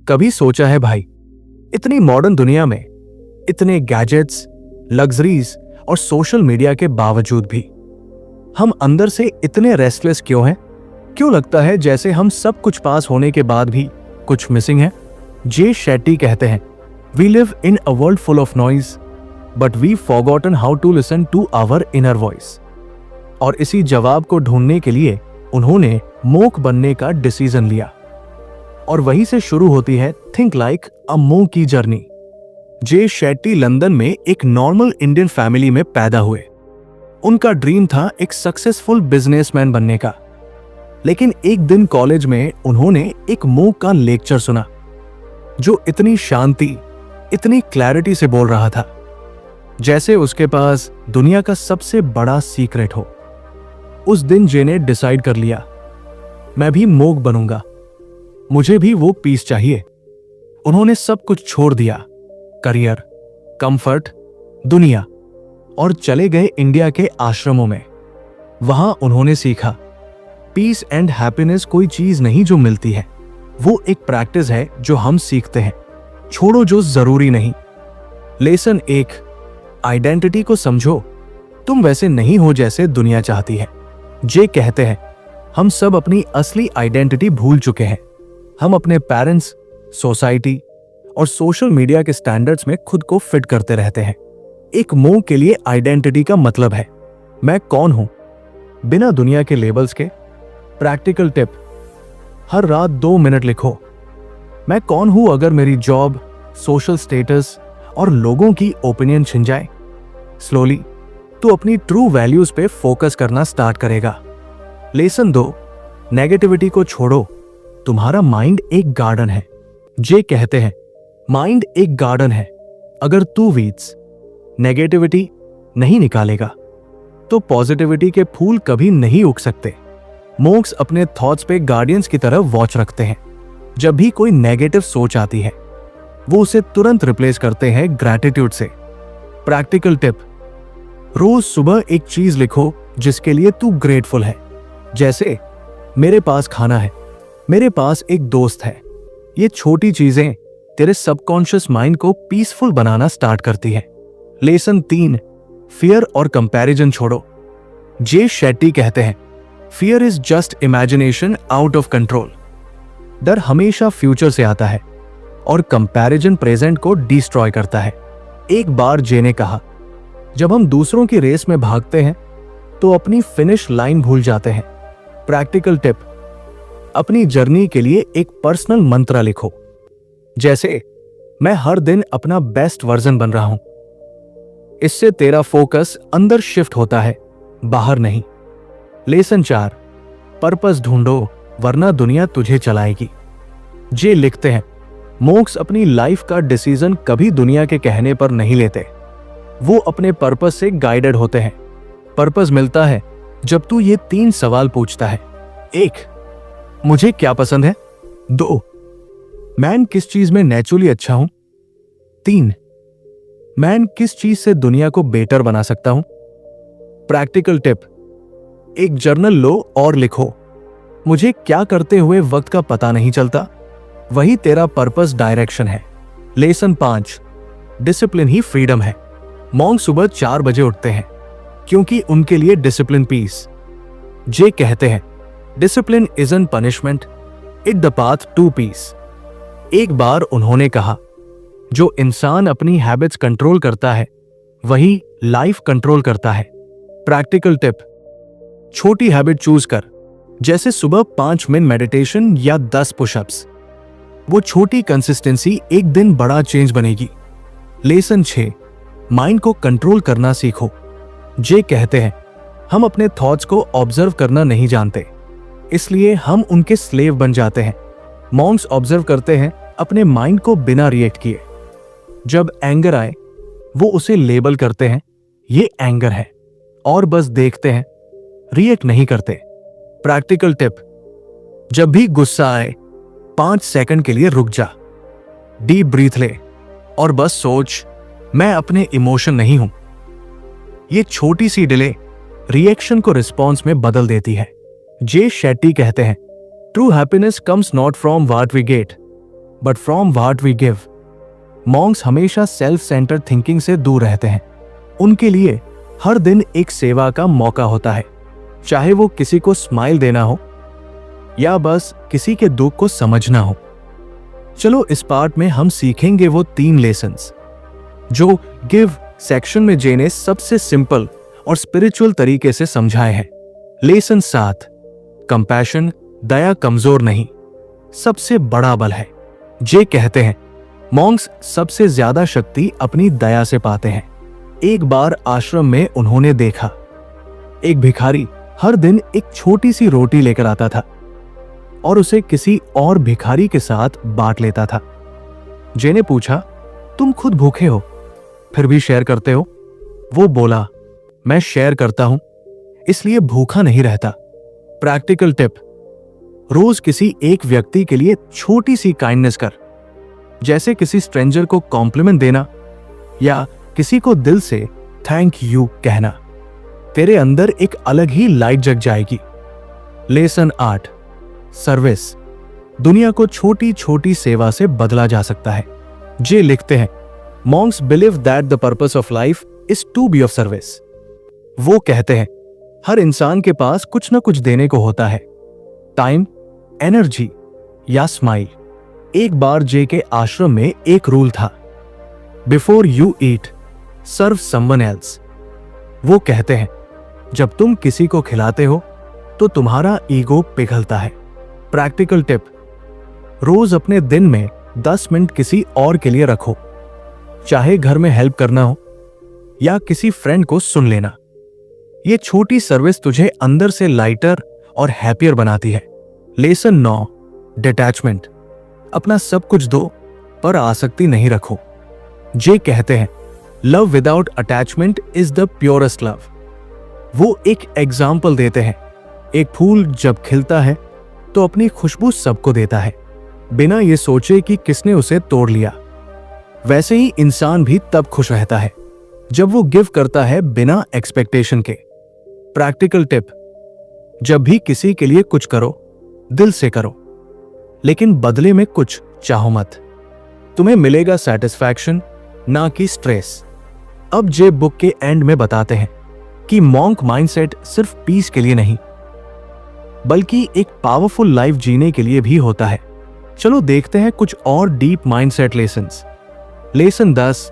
कभी सोचा है भाई, इतनी मॉडर्न दुनिया में इतने गैजेट्स, लग्जरीज और सोशल मीडिया के बावजूद भी हम अंदर से इतने रेस्टलेस क्यों हैं? क्यों लगता है जैसे हम सब कुछ पास होने के बाद भी कुछ मिसिंग है? जे शेट्टी कहते हैं, we live in a world full of noise but we forgotten how to listen to our inner voice. और इसी जवाब को ढूंढने के लिए उन्होंने मोक बनने का डिसीजन लिया और वहीं से शुरू होती है थिंक लाइक अ मोक की जर्नी। जे शेट्टी लंदन में एक नॉर्मल इंडियन फैमिली में पैदा हुए। उनका ड्रीम था एक सक्सेसफुल बिजनेसमैन बनने का, लेकिन एक दिन कॉलेज में उन्होंने एक मोक का लेक्चर सुना जो इतनी शांति, इतनी क्लैरिटी से बोल रहा था जैसे उसके पास दुनिया का सबसे बड़ा सीक्रेट हो। उस दिन जे ने डिसाइड कर लिया, मैं भी मोक बनूंगा, मुझे भी वो पीस चाहिए। उन्होंने सब कुछ छोड़ दिया, करियर, कंफर्ट, दुनिया, और चले गए इंडिया के आश्रमों में। वहां उन्होंने सीखा पीस एंड हैप्पीनेस कोई चीज नहीं जो मिलती है, वो एक प्रैक्टिस है जो हम सीखते हैं। छोड़ो जो जरूरी नहीं। लेसन 1, आइडेंटिटी को समझो, तुम वैसे नहीं हो जैसे दुनिया चाहती है। जे कहते हैं, हम सब अपनी असली आइडेंटिटी भूल चुके हैं। हम अपने पेरेंट्स, सोसाइटी और सोशल मीडिया के स्टैंडर्ड्स में खुद को फिट करते रहते हैं। एक मोक के लिए आइडेंटिटी का मतलब है मैं कौन हूं, बिना दुनिया के लेबल्स के। प्रैक्टिकल टिप, हर रात 2 मिनट लिखो, मैं कौन हूं अगर मेरी जॉब, सोशल स्टेटस और लोगों की ओपिनियन छिन जाए। स्लोली तू अपनी ट्रू वैल्यूज पे फोकस करना स्टार्ट करेगा। लेसन 2, नेगेटिविटी को छोड़ो, तुम्हारा माइंड एक गार्डन है। जे कहते हैं, माइंड एक गार्डन है, अगर तू वीड्स, नेगेटिविटी नहीं निकालेगा तो पॉजिटिविटी के फूल कभी नहीं उग सकते। मोक्स अपने थॉट्स पे गार्डियंस की तरह वॉच रखते हैं। जब भी कोई नेगेटिव सोच आती है वो उसे तुरंत रिप्लेस करते हैं ग्रैटिट्यूड से। प्रैक्टिकल टिप, रोज सुबह एक चीज लिखो जिसके लिए तू ग्रेटफुल है, जैसे मेरे पास खाना है, मेरे पास एक दोस्त है। ये छोटी चीजें तेरे सबकॉन्शियस माइंड को पीसफुल बनाना स्टार्ट करती है। लेसन 3, फियर और कंपैरिजन छोड़ो। जे शेट्टी कहते हैं, fear is just imagination out of control. डर हमेशा फ्यूचर से आता है और कंपैरिजन प्रेजेंट को डिस्ट्रॉय करता है। एक बार जे ने कहा, जब हम दूसरों की रेस में भागते हैं तो अपनी फिनिश लाइन भूल जाते हैं। प्रैक्टिकल टिप, अपनी जर्नी के लिए एक पर्सनल मंत्र लिखो, जैसे मैं हर दिन अपना बेस्ट वर्जन बन रहा हूं। इससे तेरा फोकस अंदर शिफ्ट होता है, बाहर नहीं। लेसन 4, पर्पस ढूंढो वरना दुनिया तुझे चलाएगी। जे लिखते हैं, मोक्स अपनी लाइफ का डिसीजन कभी दुनिया के कहने पर नहीं लेते, वो अपने पर्पस से गाइडेड होते हैं। पर्पस मिलता है जब तू ये 3 सवाल पूछता है। 1, मुझे क्या पसंद है। 2, मैं किस चीज में नेचुरली अच्छा हूं। 3, मैं किस चीज से दुनिया को बेटर बना सकता हूं। प्रैक्टिकल टिप, एक जर्नल लो और लिखो, मुझे क्या करते हुए वक्त का पता नहीं चलता, वही तेरा पर्पस डायरेक्शन है। लेसन 5, डिसिप्लिन ही फ्रीडम है। मॉन्क सुबह 4 बजे उठते हैं क्योंकि उनके लिए डिसिप्लिन पीस। जे कहते हैं, discipline isn't punishment, it the path to peace. एक बार उन्होंने कहा, जो इंसान अपनी हैबिट्स कंट्रोल करता है वही लाइफ कंट्रोल करता है। प्रैक्टिकल टिप, छोटी हैबिट चूज कर, जैसे सुबह 5 मिनट मेडिटेशन या 10 पुशअप्स। वो छोटी कंसिस्टेंसी एक दिन बड़ा चेंज बनेगी। लेसन 6, माइंड को कंट्रोल करना सीखो। जे कहते हैं, हम अपने थॉट्स को ऑब्जर्व करना नहीं जानते, इसलिए हम उनके स्लेव बन जाते हैं। मॉन्क्स ऑब्जर्व करते हैं अपने माइंड को बिना रिएक्ट किए। जब एंगर आए वो उसे लेबल करते हैं, ये एंगर है, और बस देखते हैं, रिएक्ट नहीं करते। प्रैक्टिकल टिप, जब भी गुस्सा आए 5 सेकंड के लिए रुक जा, डीप ब्रीथ ले और बस सोच, मैं अपने इमोशन नहीं हूं। ये छोटी सी डिले रिएक्शन को रिस्पॉन्स में बदल देती है। जे शेट्टी कहते हैं, true happiness comes not from what we get but from what we give. Monks हमेशा सेल्फ सेंटर्ड थिंकिंग से दूर रहते हैं। उनके लिए हर दिन एक सेवा का मौका होता है, चाहे वो किसी को स्माइल देना हो या बस किसी के दुख को समझना हो। चलो इस पार्ट में हम सीखेंगे वो 3 लेसन्स जो गिव सेक्शन में जे ने सबसे सिंपल और स्पिरिचुअल तरीके से समझाए हैं। लेसन 7, कंपैशन, दया कमजोर नहीं, सबसे बड़ा बल है। जे कहते हैं मॉन्क्स सबसे ज्यादा शक्ति अपनी दया से पाते हैं। एक बार आश्रम में उन्होंने देखा एक भिखारी हर दिन एक छोटी सी रोटी लेकर आता था और उसे किसी और भिखारी के साथ बांट लेता था। जे ने पूछा, तुम खुद भूखे हो फिर भी शेयर करते हो? वो बोला, मैं शेयर करता हूं इसलिए भूखा नहीं रहता। प्रैक्टिकल टिप, रोज किसी एक व्यक्ति के लिए छोटी सी काइंडनेस कर, जैसे किसी स्ट्रेंजर को कॉम्प्लीमेंट देना या किसी को दिल से थैंक यू कहना। तेरे अंदर एक अलग ही लाइट जग जाएगी। लेसन 8, सर्विस, दुनिया को छोटी छोटी सेवा से बदला जा सकता है। जे लिखते हैं monks believe that the purpose of life is to be of service. वो कहते हैं हर इंसान के पास कुछ ना कुछ देने को होता है, टाइम, एनर्जी या स्माइल। एक बार जे के आश्रम में एक रूल था, before you eat serve someone else. वो कहते हैं जब तुम किसी को खिलाते हो तो तुम्हारा ईगो पिघलता है। प्रैक्टिकल टिप, रोज अपने दिन में 10 मिनट किसी और के लिए रखो, चाहे घर में हेल्प करना हो या किसी फ्रेंड को सुन लेना। ये छोटी सर्विस तुझे अंदर से लाइटर और हैप्पियर बनाती है। लेसन 9, डिटैचमेंट, अपना सब कुछ दो पर आसक्ति नहीं रखो। जे कहते हैं love without attachment is the purest love. वो एक एग्जाम्पल देते हैं, एक फूल जब खिलता है तो अपनी खुशबू सबको देता है, बिना ये सोचे कि किसने उसे तोड़ लिया। वैसे ही इंसान भी तब खुश रहता है जब वो गिव करता है बिना एक्सपेक्टेशन के। प्रैक्टिकल टिप, जब भी किसी के लिए कुछ करो दिल से करो, लेकिन बदले में कुछ चाहो मत। तुम्हें मिलेगा सेटिस्फैक्शन, ना कि स्ट्रेस। अब जे बुक के एंड में बताते हैं कि मॉन्क माइंडसेट सिर्फ पीस के लिए नहीं बल्कि एक पावरफुल लाइफ जीने के लिए भी होता है। चलो देखते हैं कुछ और deep mindset lessons. Lesson 10,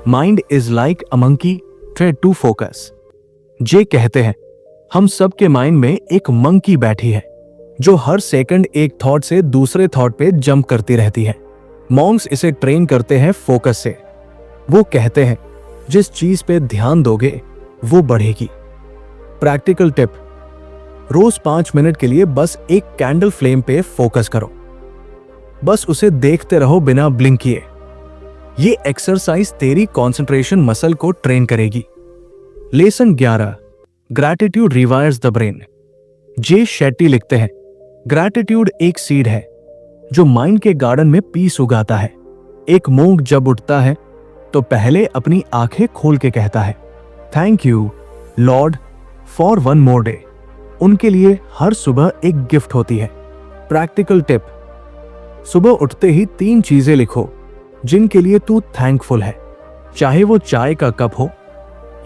mind is like a monkey try to focus. Jay कहते हैं हम सबके माइंड में एक मंकी बैठी है जो हर सेकंड एक थॉट से दूसरे थॉट पे जंप करती रहती है। मॉन्क्स इसे ट्रेन करते हैं फोकस से। वो कहते हैं जिस चीज पे ध्यान दोगे वो बढ़ेगी। प्रैक्टिकल टिप, रोज 5 मिनट के लिए बस एक कैंडल फ्लेम पे फोकस करो, बस उसे देखते रहो बिना ब्लिंक किए। ये एक्सरसाइज तेरी कंसंट्रेशन मसल को ट्रेन करेगी। Lesson 11, gratitude rewires the brain. Jay Shetty लिखते हैं ग्रैटिट्यूड एक सीड है जो माइंड के गार्डन में पीस उगाता है। एक मूंग जब उठता है तो पहले अपनी आंखें खोल के कहता है thank you Lord for one more day. उनके लिए हर सुबह एक गिफ्ट होती है। प्रैक्टिकल टिप, सुबह उठते ही 3 चीजें लिखो जिनके लिए तू थैंकफुल है, चाहे वो चाय का कप हो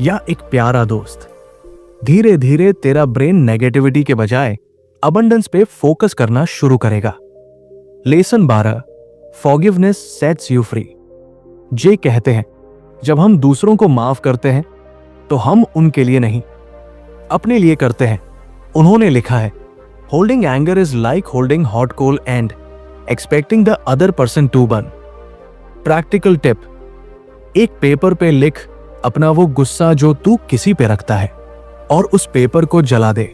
या एक प्यारा दोस्त। धीरे धीरे तेरा ब्रेन नेगेटिविटी के बजाय अबंडेंस पे फोकस करना शुरू करेगा। Lesson 12, forgiveness sets you free. Jay कहते हैं जब हम दूसरों को माफ करते हैं तो हम उनके लिए नहीं अपने लिए करते हैं। उन्होंने लिखा है holding anger is like holding hot coal and expecting the other person to burn. Practical tip, एक पेपर पे लिख अपना वो गुस्सा जो तू किसी पे रखता है और उस पेपर को जला दे।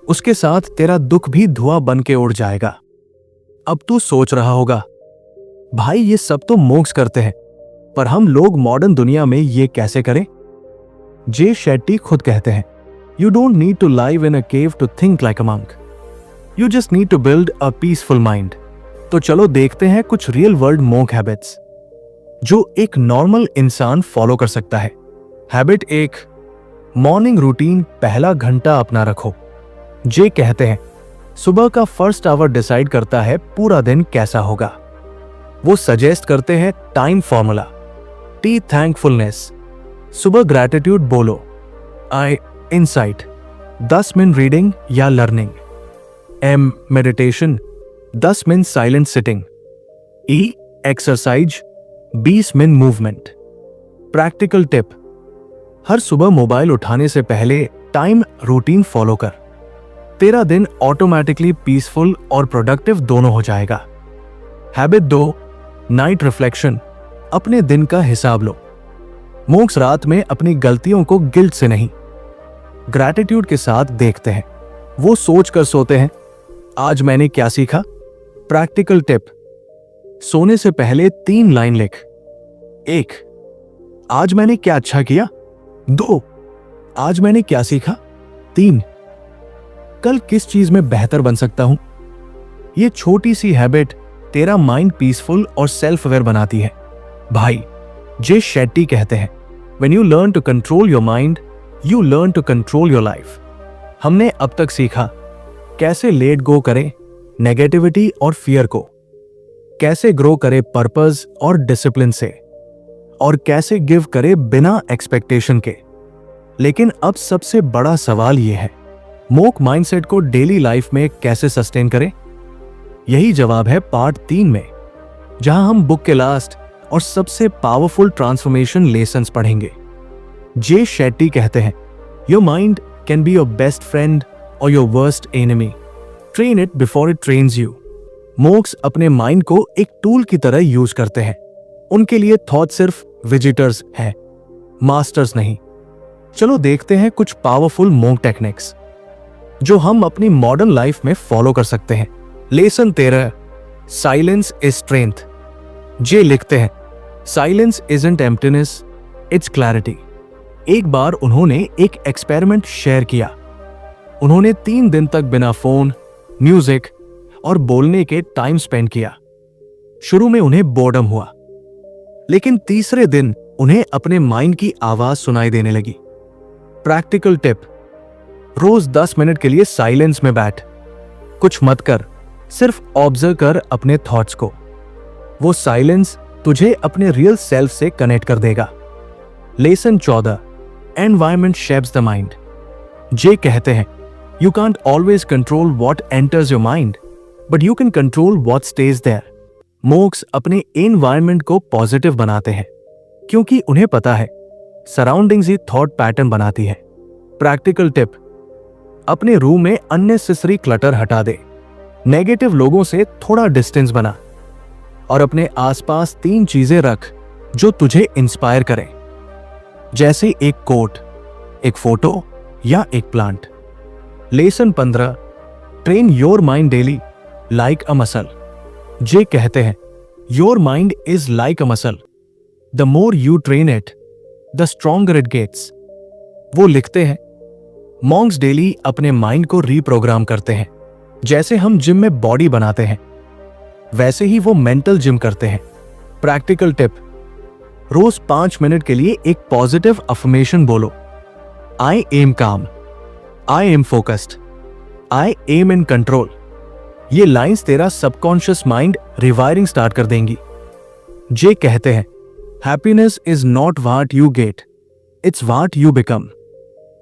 उसके साथ तेरा दुख भी धुआं बन के उड़ जाएगा। अब तू सोच रहा होगा भाई ये सब तो मोक्ष करते हैं, पर हम लोग मॉडर्न दुनिया में ये कैसे करें? जे शेट्टी खुद कहते हैं you don't need to live in a cave to think like a monk, you just need to build a peaceful mind. तो चलो देखते हैं कुछ रियल वर्ल्ड मोक हैबिट्स जो एक नॉर्मल इंसान फॉलो कर सकता है। हैबिट 1, मॉर्निंग रूटीन पहला घंटा अपना रखो। जे कहते हैं सुबह का फर्स्ट आवर डिसाइड करता है पूरा दिन कैसा होगा। वो सजेस्ट करते हैं टाइम फॉर्मूला, टी थैंकफुलनेस, सुबह ग्रैटिट्यूड बोलो, आई इनसाइट, 10 मिनट रीडिंग या learning, M meditation, 10 minute silent sitting, E exercise, 20 minute movement. Practical tip, हर सुबह मोबाइल उठाने से पहले टाइम रूटीन फॉलो कर। तेरा दिन ऑटोमेटिकली पीसफुल और प्रोडक्टिव दोनों हो जाएगा। हैबिट 2, नाइट रिफ्लेक्शन, अपने दिन का हिसाब लो। मोक्ष रात में अपनी गलतियों को गिल्ट से नहीं, ग्रैटिट्यूड के साथ देखते हैं। वो सोच कर सोते हैं, आज मैंने क्या सीखा। प्रैक्टिकल टिप, सोने से पहले 3 लाइन लिख। 1, आज मैंने क्या अच्छा किया। 2, आज मैंने क्या सीखा। 3, कल किस चीज में बेहतर बन सकता हूं। ये छोटी सी हैबिट तेरा माइंड पीसफुल और सेल्फ अवेयर बनाती है। भाई जे शेट्टी कहते हैं, When you learn to control your mind, you learn to control your life। हमने अब तक सीखा कैसे लेट गो करें नेगेटिविटी और फियर को, कैसे ग्रो करे पर्पस और डिसिप्लिन से, और कैसे गिव करे बिना एक्सपेक्टेशन के। लेकिन अब सबसे बड़ा सवाल यह है, मोक माइंडसेट को डेली लाइफ में कैसे सस्टेन करें। यही जवाब है पार्ट 3 में, जहां हम बुक के लास्ट और सबसे पावरफुल ट्रांसफॉर्मेशन लेसन्स पढ़ेंगे। जे शेट्टी कहते हैं, your mind can be your best friend और your worst enemy, train it before it trains you. Monks अपने माइंड को एक टूल की तरह यूज करते हैं। उनके लिए थॉट सिर्फ विजिटर्स हैं, मास्टर्स नहीं। चलो देखते हैं कुछ पावरफुल मोक टेक्निक्स जो हम अपनी मॉडर्न लाइफ में फॉलो कर सकते हैं। Lesson 13, silence is strength. Jay लिखते हैं, silence isn't emptiness, it's clarity. एक बार उन्होंने एक एक्सपेरिमेंट शेयर किया। उन्होंने 3 दिन तक बिना फोन, म्यूजिक और बोलने के टाइम स्पेंड किया। शुरू में उन्हें बोर्डम हुआ, लेकिन तीसरे दिन उन्हें अपने माइंड की आवाज सुनाई देने लगी। प्रैक्टिकल टिप, रोज 10 मिनट के लिए साइलेंस में बैठ। कुछ मत कर, सिर्फ ऑब्जर्व कर अपने थॉट्स को। वो साइलेंस तुझे अपने रियल सेल्फ से कनेक्ट कर देगा। Lesson 14, environment shapes the mind. Jay कहते हैं, you can't always control what enters your mind, but you can control what stays there. Monks अपने एनवायरमेंट को पॉजिटिव बनाते हैं, क्योंकि उन्हें पता है सराउंडिंग्स ही थॉट पैटर्न बनाती है। प्रैक्टिकल टिप, अपने रूम में अननेसेसरी क्लटर हटा दे। नेगेटिव लोगों से थोड़ा डिस्टेंस बना और अपने आसपास 3 चीजें रख जो तुझे इंस्पायर करें, जैसे एक कोट, एक फोटो या एक plant. Lesson 15, train your mind daily like a muscle. Jay कहते हैं, your mind is like a muscle, the more you train it the stronger it gets. वो लिखते हैं, मॉन्क्स डेली अपने माइंड को रीप्रोग्राम करते हैं। जैसे हम जिम में बॉडी बनाते हैं, वैसे ही वो मेंटल जिम करते हैं। प्रैक्टिकल टिप, रोज 5 मिनट के लिए एक पॉजिटिव अफर्मेशन बोलो। आई एम काम, I am focused, I am in control. ये लाइंस तेरा सबकॉन्शियस माइंड रिवायरिंग स्टार्ट कर देंगी। जे कहते हैं, happiness is not what you get, it's what you become.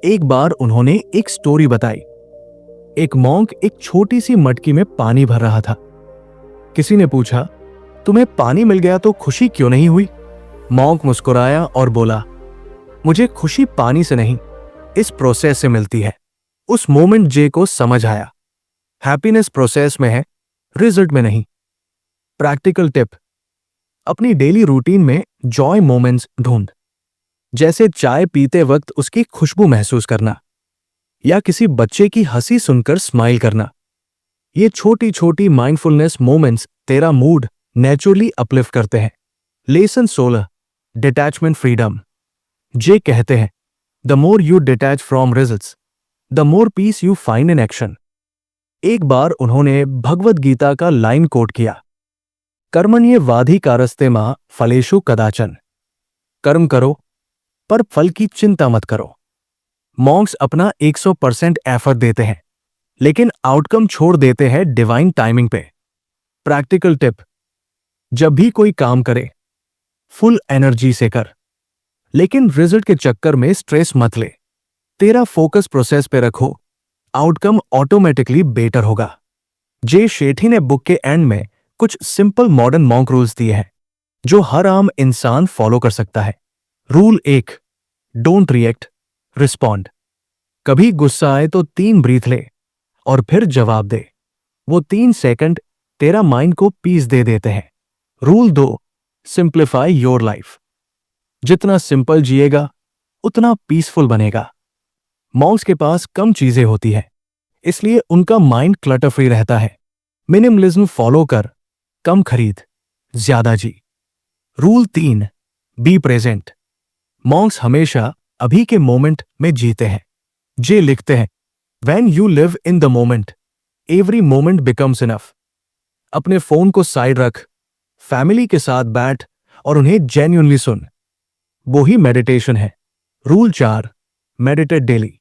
एक बार उन्होंने एक स्टोरी बताई। एक मॉन्क एक छोटी सी मटकी में पानी भर रहा था। किसी ने पूछा, तुम्हें पानी मिल गया तो खुशी क्यों नहीं हुई। मॉन्क मुस्कुराया और बोला, मुझे खुशी पानी से नहीं, इस प्रोसेस से मिलती है। उस मोमेंट जे को समझ आया, हैप्पीनेस प्रोसेस में है, रिजल्ट में नहीं। प्रैक्टिकल टिप, अपनी डेली रूटीन में जॉय मोमेंट्स ढूंढ, जैसे चाय पीते वक्त उसकी खुशबू महसूस करना या किसी बच्चे की हंसी सुनकर स्माइल करना। ये छोटी छोटी माइंडफुलनेस मोमेंट्स तेरा मूड नेचुरली अपलिफ्ट करते हैं। Lesson 16, detachment freedom. जे कहते हैं, the more you detach from results, the more peace you find in action. एक बार उन्होंने भगवद गीता का लाइन कोट किया, कर्मण्येवाधिकारस्ते मा फलेषु कदाचन। कर्म करो पर फल की चिंता मत करो। मॉन्क्स अपना 100% एफर्ट देते हैं, लेकिन आउटकम छोड़ देते हैं डिवाइन टाइमिंग पे। प्रैक्टिकल टिप, जब भी कोई काम करे फुल एनर्जी से कर, लेकिन रिजल्ट के चक्कर में स्ट्रेस मत ले। तेरा फोकस प्रोसेस पे रखो, आउटकम ऑटोमेटिकली बेटर होगा। जे शेठी ने बुक के एंड में कुछ सिंपल मॉडर्न मॉन्क रूल्स दिए हैं जो हर आम इंसान फॉलो कर सकता है। Rule 1, don't react, respond. कभी गुस्सा आए तो 3 ब्रीथ ले और फिर जवाब दे। वो 3 सेकंड तेरा माइंड को पीस दे देते हैं। Rule 2, simplify your life. जितना सिंपल जिएगा उतना पीसफुल बनेगा। मॉन्क्स के पास कम चीजें होती है, इसलिए उनका माइंड क्लटर फ्री रहता है। मिनिमलिज्म फॉलो कर, कम खरीद, ज्यादा जी। Rule 3, be present. मॉन्क्स हमेशा अभी के मोमेंट में जीते हैं। जे लिखते हैं, when you live in the moment every moment becomes enough. अपने फोन को साइड रख, फैमिली के साथ बैठ और उन्हें जेन्युइनली सुन। वो ही मेडिटेशन है। Rule 4, meditate daily.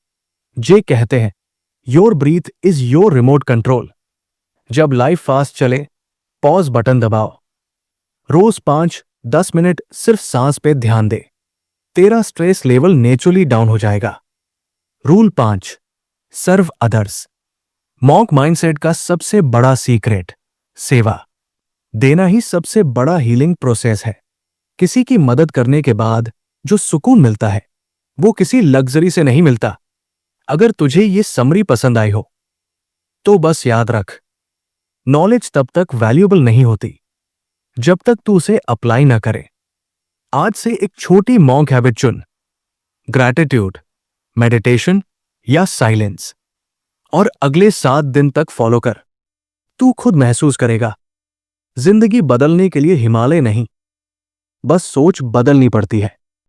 जे कहते हैं, your breath is your remote control. जब लाइफ फास्ट चले पॉज बटन दबाओ। रोज 5-10 मिनट सिर्फ सांस पे ध्यान दे, तेरा स्ट्रेस लेवल नेचुरली डाउन हो जाएगा। Rule 5, serve others. Monk mindset का सबसे बड़ा सीक्रेट सेवा। देना ही सबसे बड़ा हीलिंग प्रोसेस है। किसी की मदद करने के बाद जो सुकून मिलता है वो किसी लग्जरी से नहीं मिलता। अगर तुझे ये समरी पसंद आई हो तो बस याद रख, नॉलेज तब तक वैल्यूएबल नहीं होती जब तक तू उसे अप्लाई ना करे। आज से एक छोटी मॉन्क हैबिट चुन, ग्रैटिट्यूड, मेडिटेशन या साइलेंस, और अगले 7 दिन तक फॉलो कर। तू खुद महसूस करेगा, जिंदगी बदलने के लिए हिमालय नहीं, बस सोच बदलनी पड़ती है।